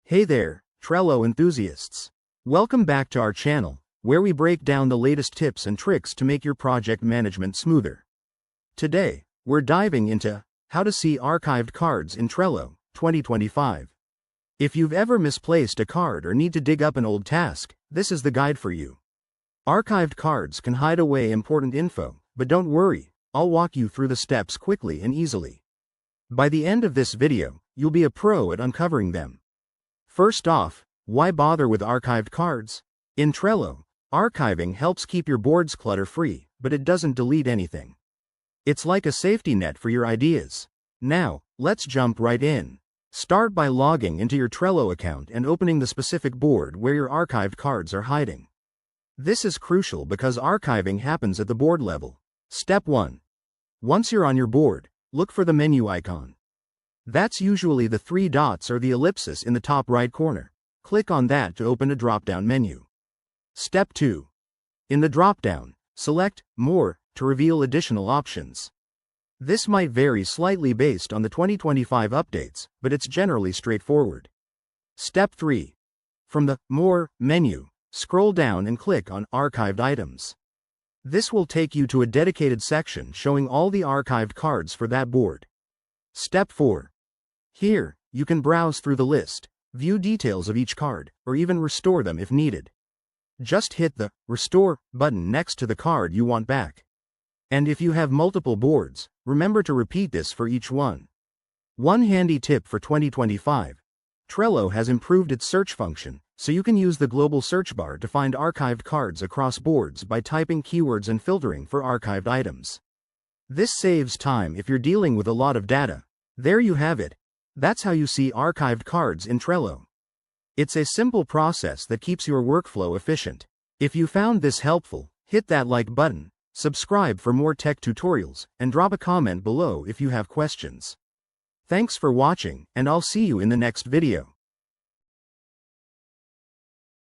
Hey there, Trello enthusiasts. Welcome back to our channel, where we break down the latest tips and tricks to make your project management smoother. Today, we're diving into how to see archived cards in Trello 2025. If you've ever misplaced a card or need to dig up an old task, this is the guide for you. Archived cards can hide away important info, but don't worry, I'll walk you through the steps quickly and easily. By the end of this video, you'll be a pro at uncovering them. First off, why bother with archived cards? In Trello, archiving helps keep your boards clutter-free, but it doesn't delete anything. It's like a safety net for your ideas. Now, let's jump right in. Start by logging into your Trello account and opening the specific board where your archived cards are hiding. This is crucial because archiving happens at the board level. Step 1. Once you're on your board, look for the menu icon. That's usually the 3 dots or the ellipsis in the top right corner. Click on that to open a drop-down menu. Step 2. In the drop-down, select More to reveal additional options. This might vary slightly based on the 2025 updates, but it's generally straightforward. Step 3. From the More menu, scroll down and click on Archived Items. This will take you to a dedicated section showing all the archived cards for that board. Step 4. Here, you can browse through the list, view details of each card, or even restore them if needed. Just hit the Restore button next to the card you want back. And if you have multiple boards, remember to repeat this for each one. One handy tip for 2025, Trello has improved its search function, so you can use the global search bar to find archived cards across boards by typing keywords and filtering for archived items. This saves time if you're dealing with a lot of data. There you have it. That's how you see archived cards in Trello. It's a simple process that keeps your workflow efficient. If you found this helpful, hit that like button, subscribe for more tech tutorials, and drop a comment below if you have questions. Thanks for watching, and I'll see you in the next video.